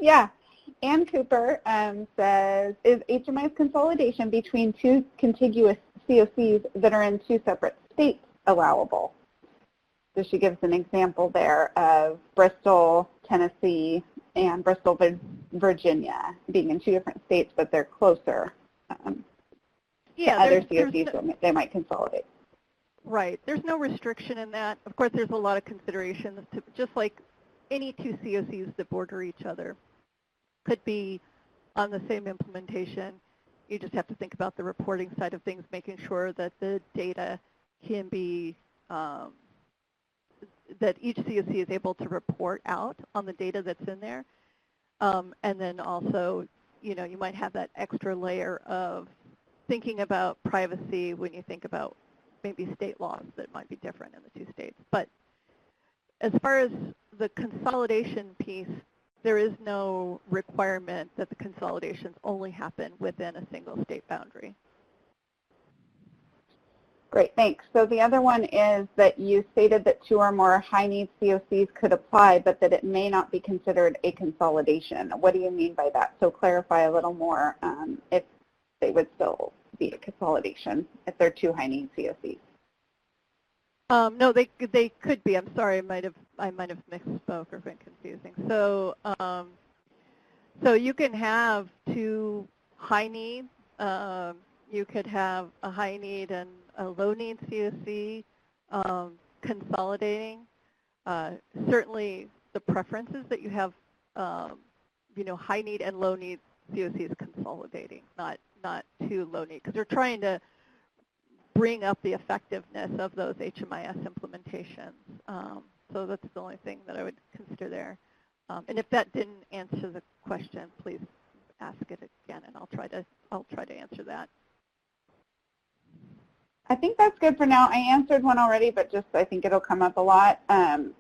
Yeah. Ann Cooper says, is HMIS consolidation between two contiguous COCs that are in two separate states allowable? So she gives an example there of Bristol, Tennessee, and Bristol, Virginia being in two different states, but they're closer to other COCs, so they might consolidate. Right. There's no restriction in that. Of course, there's a lot of considerations, just like any two COCs that border each other could be on the same implementation. You just have to think about the reporting side of things, making sure that the data can be, that each COC is able to report out on the data that's in there. And then also, you know, you might have that extra layer of thinking about privacy when you think about maybe state laws that might be different in the two states. But as far as the consolidation piece, there is no requirement that the consolidations only happen within a single state boundary. Great, thanks. So the other one is that you stated that two or more high-need COCs could apply, but that it may not be considered a consolidation. What do you mean by that? So clarify a little more if they would still be a consolidation if they're two high-need COCs. No, they could be. I'm sorry, I might have misspoke or been confusing. So so you can have two high needs. You could have a high need and a low need COC consolidating. Certainly, the preferences that you have, you know, high need and low need COCs consolidating, not two low need, because they're trying to bring up the effectiveness of those HMIS implementations. So that's the only thing that I would consider there. And if that didn't answer the question, please ask it again, and I'll try to answer that. I think that's good for now. I answered one already, but just I think it'll come up a lot.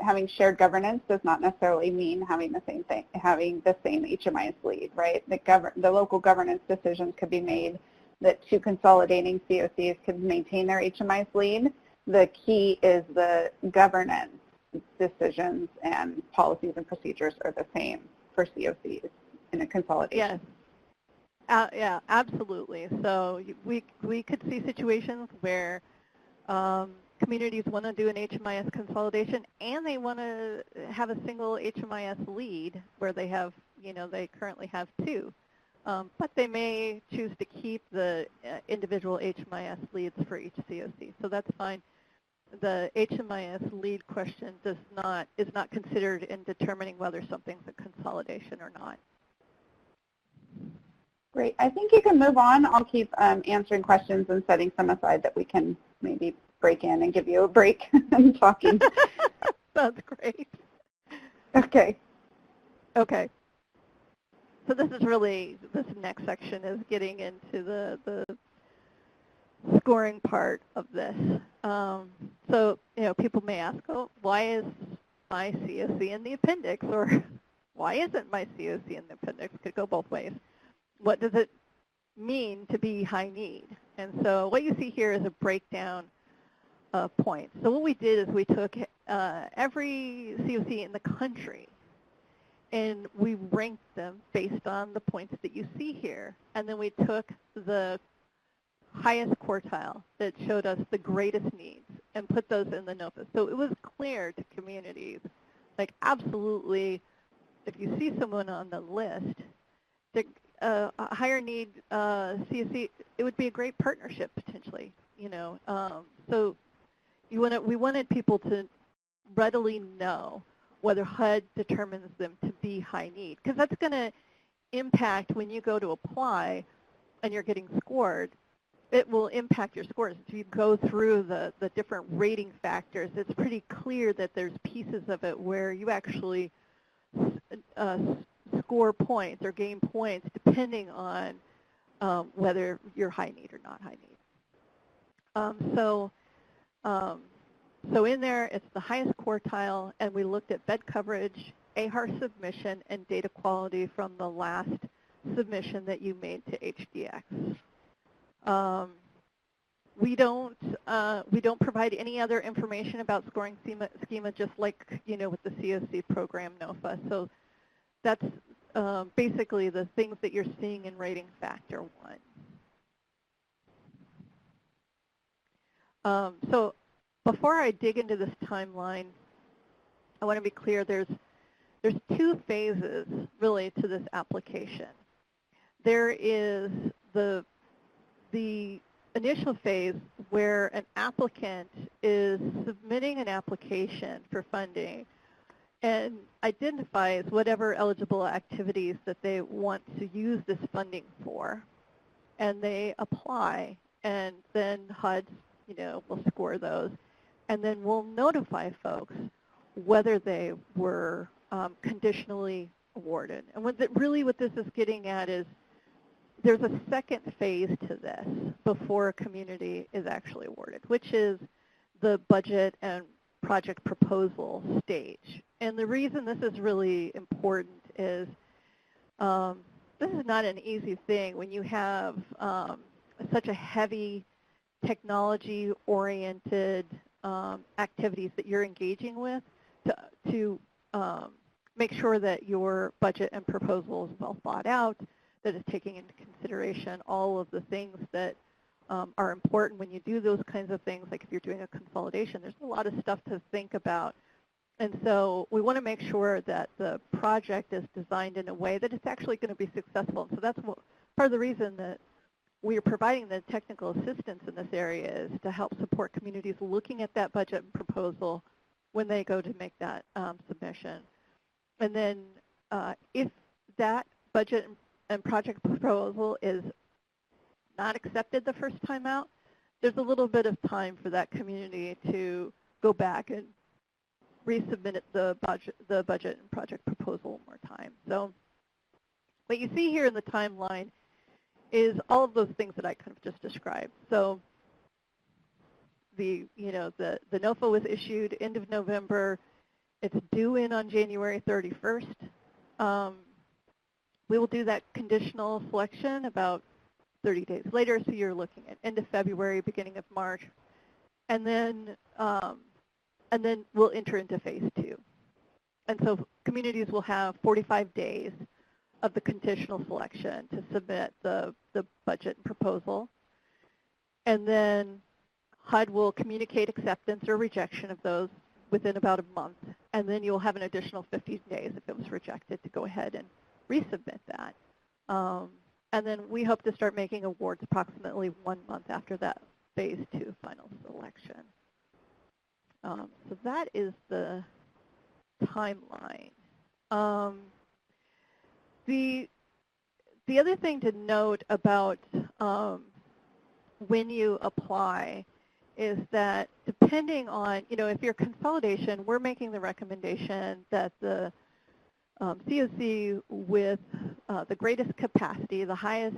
Having shared governance does not necessarily mean having the same thing, having the same HMIS lead, right? The local governance decisions could be made that two consolidating COCs could maintain their HMIS lead. The key is the governance decisions and policies and procedures are the same for COCs in a consolidation. Yes. Yeah, absolutely. So we could see situations where communities want to do an HMIS consolidation and they want to have a single HMIS lead where they have, you know, they currently have two. But they may choose to keep the individual HMIS leads for each COC. So that's fine. The HMIS lead question is not considered in determining whether something's a consolidation or not. Great. I think you can move on. I'll keep answering questions and setting some aside that we can maybe break in and give you a break and talking. Sounds great. Okay. Okay. So this is really, this next section is getting into the scoring part of this. So, you know, people may ask, oh, why is my COC in the appendix? Or why isn't my COC in the appendix? It could go both ways. What does it mean to be high need? And so what you see here is a breakdown of points. So what we did is we took every COC in the country and we ranked them based on the points that you see here. And then we took the highest quartile that showed us the greatest needs and put those in the NOFA. So it was clear to communities, like absolutely, if you see someone on the list, a higher need CSC, it would be a great partnership potentially, you know. So we wanted people to readily know whether HUD determines them to be high need, because that's going to impact when you go to apply and you're getting scored. It will impact your scores. If you go through the different rating factors, it's pretty clear that there's pieces of it where you actually score points or gain points depending on whether you're high need or not high need. So in there, it's the highest quartile, and we looked at bed coverage, AHAR submission, and data quality from the last submission that you made to HDX. We don't provide any other information about scoring schema just like, you know, with the COC program NOFA. So that's basically the things that you're seeing in rating factor 1. So before I dig into this timeline, I want to be clear there's 2 phases really to this application. There is the initial phase where an applicant is submitting an application for funding and identifies whatever eligible activities that they want to use this funding for, and they apply, and then HUD, will score those, and then we'll notify folks whether they were conditionally awarded. And what this is getting at is there's a second phase to this before a community is actually awarded, which is the budget and project proposal stage. And the reason this is really important is this is not an easy thing when you have such a heavy technology-oriented activities that you're engaging with to make sure that your budget and proposal is well thought out, that is taking into consideration all of the things that are important when you do those kinds of things. Like if you're doing a consolidation, there's a lot of stuff to think about. And so we want to make sure that the project is designed in a way that it's actually going to be successful. And so that's part of the reason that we are providing the technical assistance in this area is to help support communities looking at that budget and proposal when they go to make that submission. And then if that budget and project proposal is not accepted the first time out, there's a little bit of time for that community to go back and resubmit the budget and project proposal one more time. So what you see here in the timeline is all of those things that I kind of just described. So the NOFA was issued end of November. It's due in on January 31st. We will do that conditional selection about 30 days later, so you're looking at end of February, beginning of March, and then we'll enter into phase 2. And so communities will have 45 days of the conditional selection to submit the budget and proposal, and then HUD will communicate acceptance or rejection of those within about a month, and then you'll have an additional 50 days if it was rejected to go ahead and resubmit that. And then we hope to start making awards approximately 1 month after that phase 2 final selection. So that is the timeline. The other thing to note about when you apply is that depending on, if you're consolidation, we're making the recommendation that the COC with the greatest capacity, the highest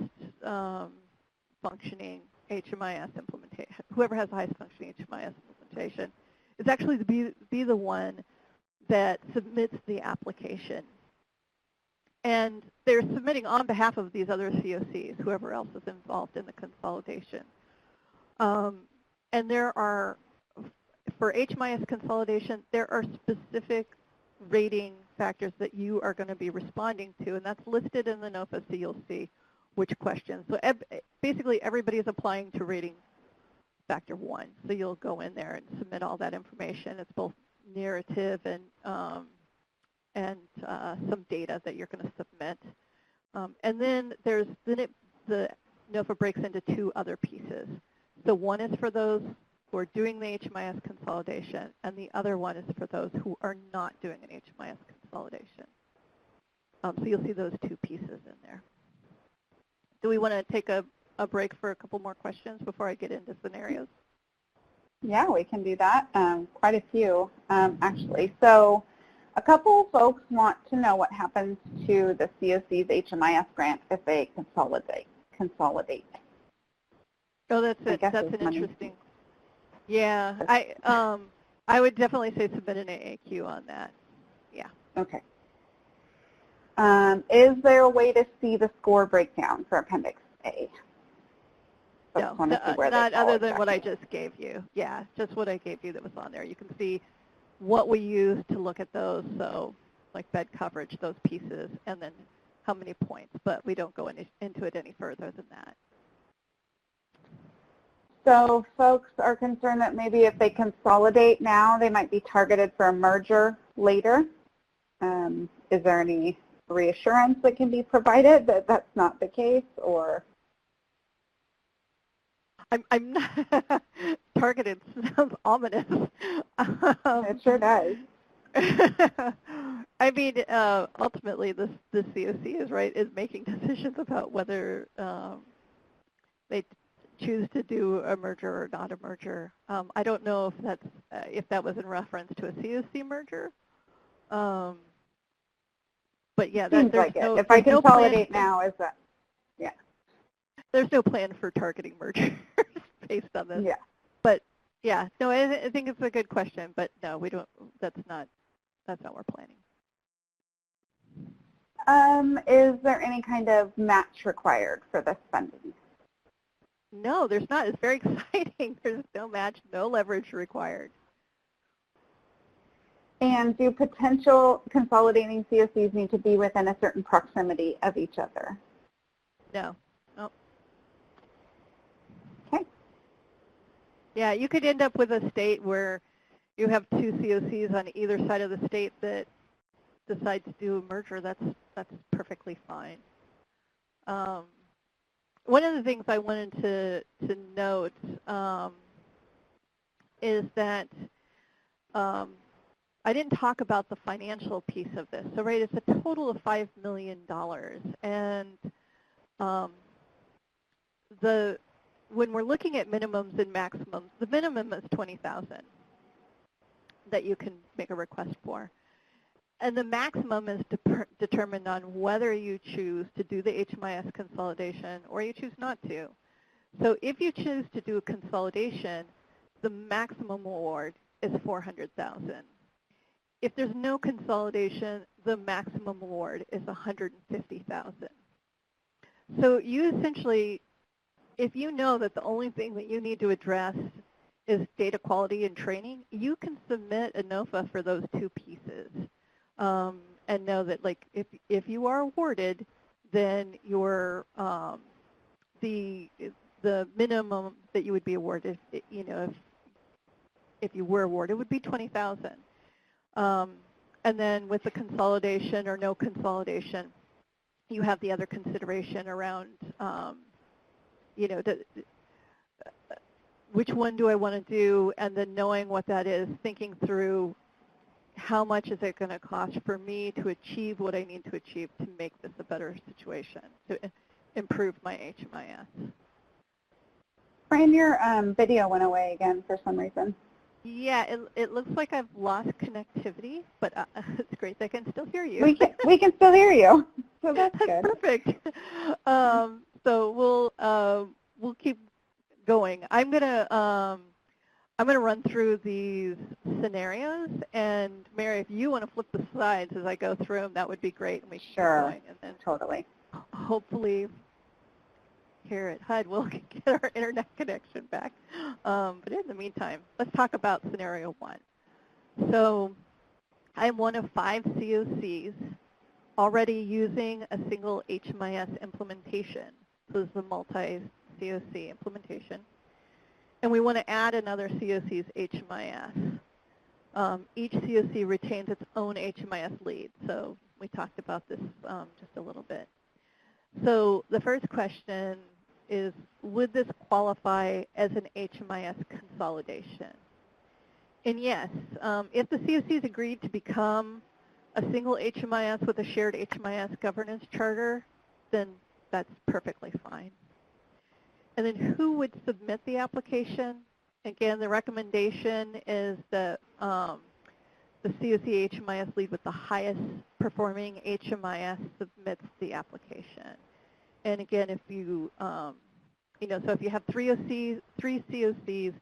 functioning HMIS implementation, whoever has the highest functioning HMIS implementation, is actually to be the one that submits the application. And they're submitting on behalf of these other COCs, whoever else is involved in the consolidation. And there are, for HMIS consolidation, there are specific rating factors that you are going to be responding to, and that's listed in the NOFA, so you'll see which questions. So basically everybody is applying to rating factor 1, so you'll go in there and submit all that information. It's both narrative and some data that you're going to submit. And then the NOFA breaks into 2 other pieces. So one is for those who are doing the HMIS consolidation, and the other one is for those who are not doing an HMIS consolidation. So you'll see those 2 pieces in there. Do we want to take a break for a couple more questions before I get into scenarios? Yeah, we can do that. Quite a few, actually. So a couple folks want to know what happens to the COC's HMIS grant if they consolidate. Oh, that's it. That's an interesting. Yeah, I would definitely say submit an AAQ on that. Yeah. Okay. Is there a way to see the score breakdown for Appendix A? No, not other than what I just gave you. Yeah, just what I gave you that was on there. You can see what we use to look at those, so like bed coverage, those pieces, and then how many points, but we don't go into it any further than that. So folks are concerned that maybe if they consolidate now, they might be targeted for a merger later. Is there any reassurance that can be provided that that's not the case, or? I'm not targeted. Sounds ominous. It sure does. I mean, ultimately, the COC is making decisions about whether they choose to do a merger or not a merger. I don't know if that was in reference to a COC merger. But yeah, Seems like it. If I consolidate now, is that? Yeah. There's no plan for targeting mergers based on this. Yeah. But yeah, no, I think it's a good question. But no, we don't. That's not what we're planning. Is there any kind of match required for this funding? No, there's not. It's very exciting. There's no match, no leverage required. And do potential consolidating COCs need to be within a certain proximity of each other? No. Nope. Okay. Yeah, you could end up with a state where you have two COCs on either side of the state that decide to do a merger. That's perfectly fine. One of the things I wanted to note is that I didn't talk about the financial piece of this. So, right, it's a total of $5 million, and when we're looking at minimums and maximums, the minimum is $20,000 that you can make a request for. And the maximum is determined on whether you choose to do the HMIS consolidation or you choose not to. So if you choose to do a consolidation, the maximum award is $400,000. If there's no consolidation, the maximum award is $150,000. So you essentially, if you know that the only thing that you need to address is data quality and training, you can submit a NOFA for those two pieces. And know that, like, if you are awarded, then your the minimum that you would be awarded, you know, if you were awarded, would be $20,000. And then with the consolidation or no consolidation, you have the other consideration around, you know, which one do I want to do, and then knowing what that is, thinking through how much is it going to cost for me to achieve what I need to achieve to make this a better situation, to improve my HMIS. Fran, your video went away again for some reason. Yeah, it looks like I've lost connectivity, but it's great that I can still hear you. We can still hear you, so that's good. Perfect. So we'll keep going. I'm gonna run through these scenarios, and Mary, if you want to flip the slides as I go through them, that would be great. And we can keep going, and then totally. Hopefully, here at HUD, we'll get our internet connection back. But in the meantime, let's talk about scenario one. So I'm one of 5 COCs already using a single HMIS implementation. So this is a multi-COC implementation. And we want to add another COC's HMIS. Each COC retains its own HMIS lead. So we talked about this just a little bit. So the first question is, would this qualify as an HMIS consolidation? And yes, if the COCs agreed to become a single HMIS with a shared HMIS governance charter, then that's perfectly fine. And then who would submit the application? Again, the recommendation is that the COC HMIS lead with the highest performing HMIS submits the application. And again, if you, you know, so if you have three COCs,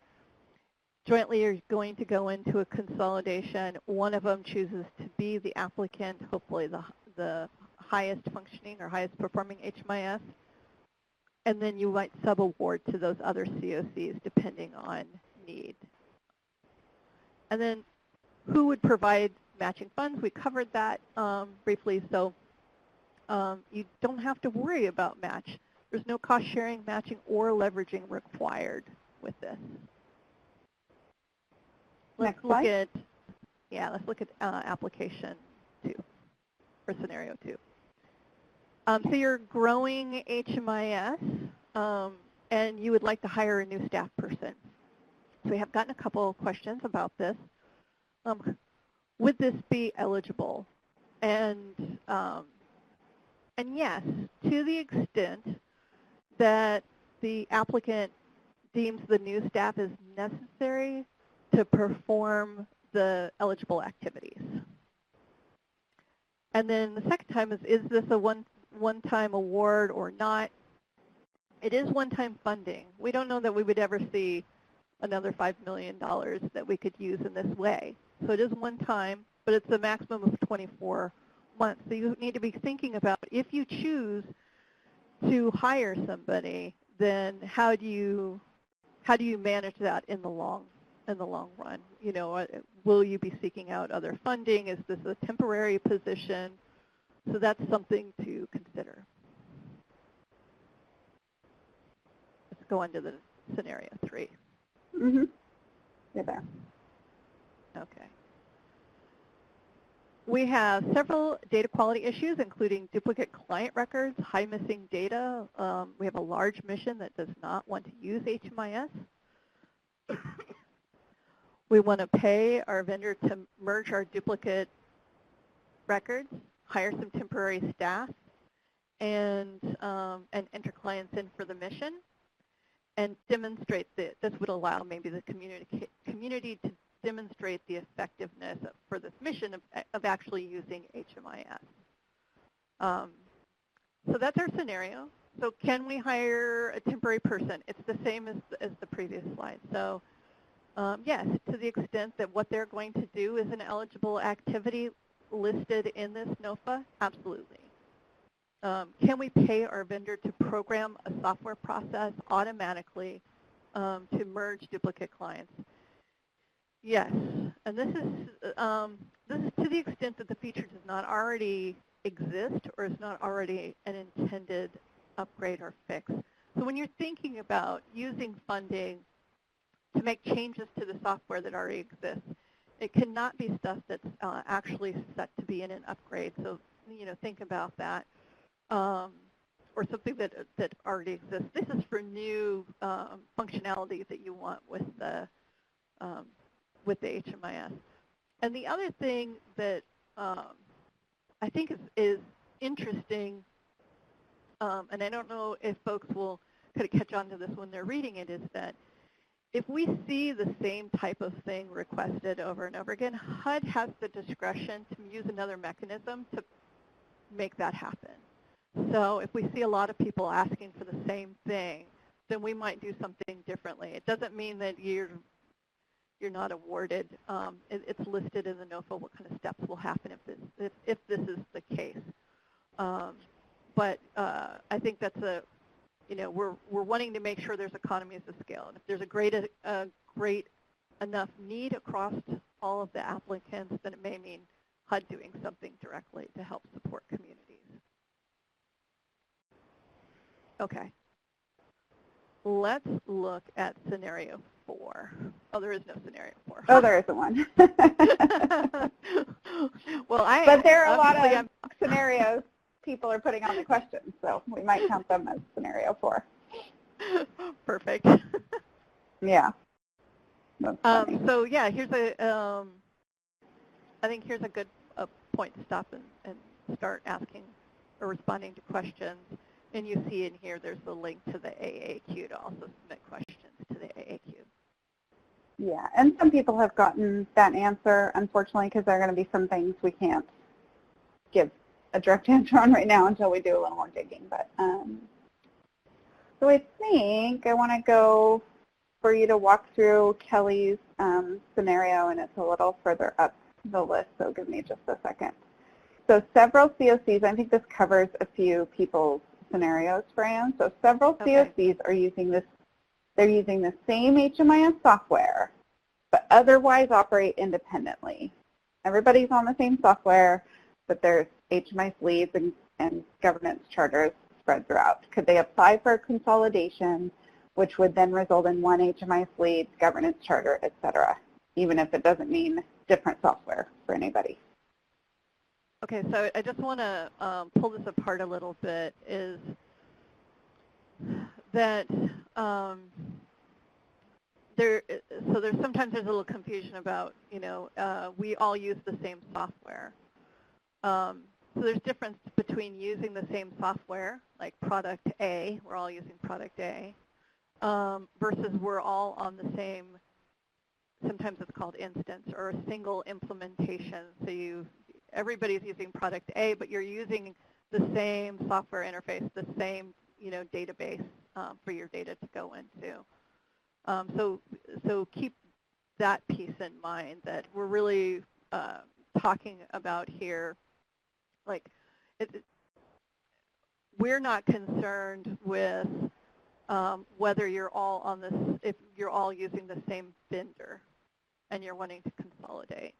jointly you're going to go into a consolidation. One of them chooses to be the applicant, hopefully the highest functioning or highest performing HMIS. And then you might sub-award to those other COCs depending on need. And then who would provide matching funds? We covered that briefly. So you don't have to worry about match. There's no cost sharing, matching, or leveraging required with this. Let's look at application 2, or scenario 2. So you're growing HMIS, and you would like to hire a new staff person. So we have gotten a couple of questions about this. Would this be eligible? And yes, to the extent that the applicant deems the new staff is necessary to perform the eligible activities. And then the second time is this a one-time award or not? It is one-time funding. We don't know that we would ever see another $5 million that we could use in this way. So it is one time, but it's a maximum of 24 months. So you need to be thinking about, if you choose to hire somebody, then how do you manage that in the long run? You know, will you be seeking out other funding? Is this a temporary position? So that's something to consider. Let's go on to the scenario 3. Mm-hmm. You're there. Okay. We have several data quality issues, including duplicate client records, high missing data. We have a large mission that does not want to use HMIS. We want to pay our vendor to merge our duplicate records, hire some temporary staff, and enter clients in for the mission, and demonstrate that this would allow maybe the community to demonstrate the effectiveness for this mission of actually using HMIS. So that's our scenario. So can we hire a temporary person? It's the same as the previous slide. So yes, to the extent that what they're going to do is an eligible activity listed in this NOFA, absolutely. Can we pay our vendor to program a software process automatically to merge duplicate clients? Yes, and this is to the extent that the feature does not already exist or is not already an intended upgrade or fix. So when you're thinking about using funding to make changes to the software that already exists, it cannot be stuff that's actually set to be in an upgrade. So, you know, think about that. Or something that already exists. This is for new functionality that you want with the HMIS. And the other thing that I think is interesting, and I don't know if folks will kind of catch on to this when they're reading it, is that if we see the same type of thing requested over and over again, HUD has the discretion to use another mechanism to make that happen. So if we see a lot of people asking for the same thing, then we might do something differently. It doesn't mean that you're not awarded. It's listed in the NOFA what kind of steps will happen if this is the case. But I think that's we're wanting to make sure there's economies of scale. And if there's a great enough need across all of the applicants, then it may mean HUD doing something directly to help support communities. Okay. Let's look at scenario 4. Oh, there is no scenario 4. Oh, there isn't one. Well, but there are a lot of scenarios people are putting on the questions, so we might count them as scenario 4. Perfect. Yeah. So yeah, here's I think here's a good point to stop and start asking or responding to questions. And you see in here, there's the link to the AAQ to also submit questions to the AAQ. Yeah, and some people have gotten that answer, unfortunately, because there are going to be some things we can't give a direct answer on right now until we do a little more digging. But so I think I want to go for you to walk through Kelly's scenario, and it's a little further up the list, so give me just a second. So several COCs, I think this covers a few people's scenarios, Fran. So several COCs are using this, they're using the same HMIS software, but otherwise operate independently. Everybody's on the same software, but there's HMIS leads and and governance charters spread throughout? Could they apply for consolidation, which would then result in one HMIS lead, governance charter, et cetera, even if it doesn't mean different software for anybody? Okay, so I just want to pull this apart a little bit, is that there's sometimes there's a little confusion about, we all use the same software. So there's difference between using the same software, like product A, we're all using product A, versus we're all on the same, sometimes it's called instance, or a single implementation. So everybody's using product A, but you're using the same software interface, the same database for your data to go into. So keep that piece in mind, that we're really talking about here, like we're not concerned with whether you're all on this, if you're all using the same vendor and you're wanting to consolidate.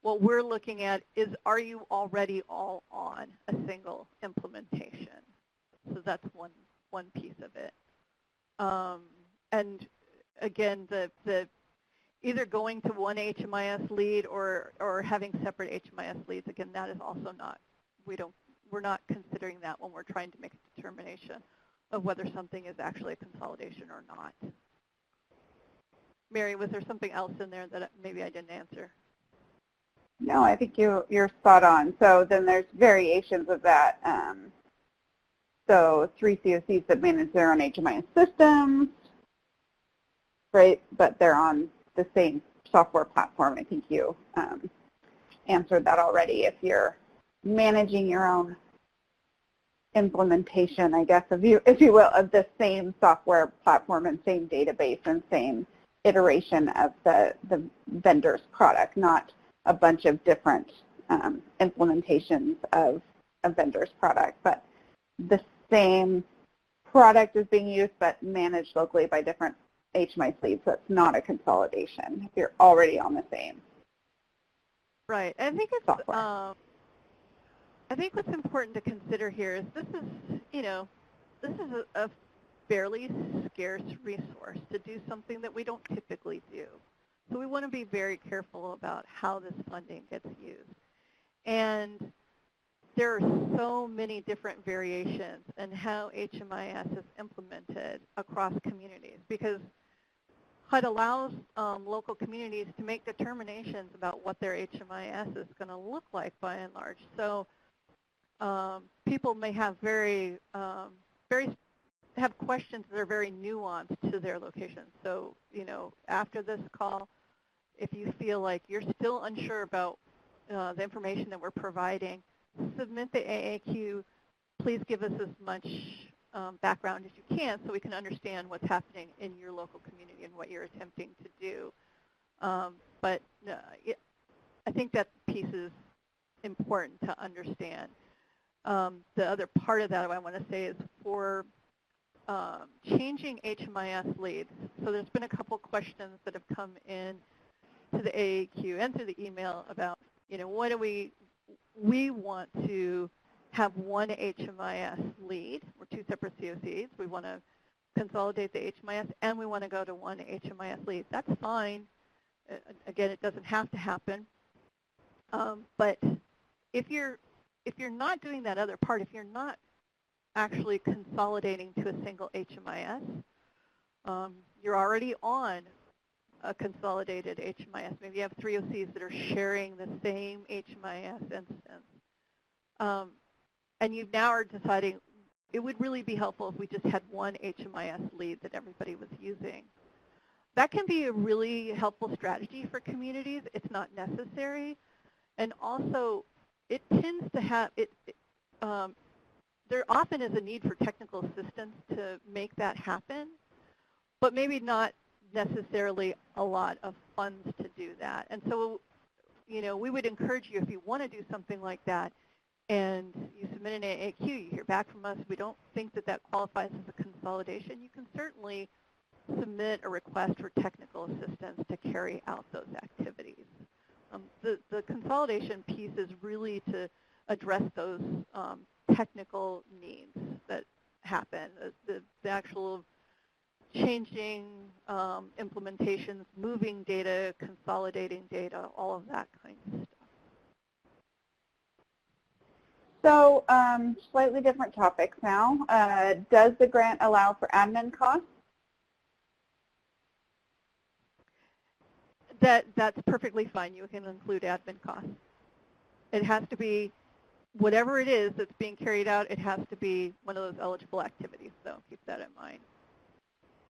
What we're looking at is, are you already all on a single implementation? So that's one piece of it. And again, the either going to one HMIS lead or having separate HMIS leads, again, that is also not, we're not considering that when we're trying to make a determination of whether something is actually a consolidation or not. Mary, was there something else in there that maybe I didn't answer? No, I think you're spot on. So then there's variations of that. So 3 COCs that manage their own HMIS systems, right? But they're on the same software platform. I think you answered that already. If you're managing your own implementation, I guess, if you will, of the same software platform and same database and same iteration of the vendor's product, not a bunch of different implementations of a vendor's product, but the same product is being used but managed locally by different HMIS leads. So it's not a consolidation if you're already on the same. Right. I think it's software. I think what's important to consider here is this is a fairly scarce resource to do something that we don't typically do. So we want to be very careful about how this funding gets used. And there are so many different variations in how HMIS is implemented across communities, because HUD allows local communities to make determinations about what their HMIS is going to look like by and large. So people may have have questions that are very nuanced to their location. So, after this call, if you feel like you're still unsure about the information that we're providing, submit the AAQ. Please give us as much background as you can so we can understand what's happening in your local community and what you're attempting to do. But I think that piece is important to understand. The other part of that I want to say is for changing HMIS leads. So there's been a couple questions that have come in to the AAQ and through the email about, what do we want to have one HMIS lead. We're 2 separate COCs. We want to consolidate the HMIS, and we want to go to one HMIS lead. That's fine. Again, it doesn't have to happen. But if you're not doing that other part, if you're not actually consolidating to a single HMIS, you're already on a consolidated HMIS. Maybe you have 3 OCs that are sharing the same HMIS instance. And you now are deciding it would really be helpful if we just had one HMIS lead that everybody was using. That can be a really helpful strategy for communities. It's not necessary. And also, it tends to have, there often is a need for technical assistance to make that happen, but maybe not necessarily a lot of funds to do that. And so, we would encourage you, if you want to do something like that, and you submit an AAQ, you hear back from us, we don't think that that qualifies as a consolidation, you can certainly submit a request for technical assistance to carry out those activities. The consolidation piece is really to address those technical needs that happen, the actual changing implementations, moving data, consolidating data, all of that kind of stuff. So slightly different topics now. Does the grant allow for admin costs? That's perfectly fine. You can include admin costs. It has to be, whatever it is that's being carried out, it has to be one of those eligible activities, so keep that in mind.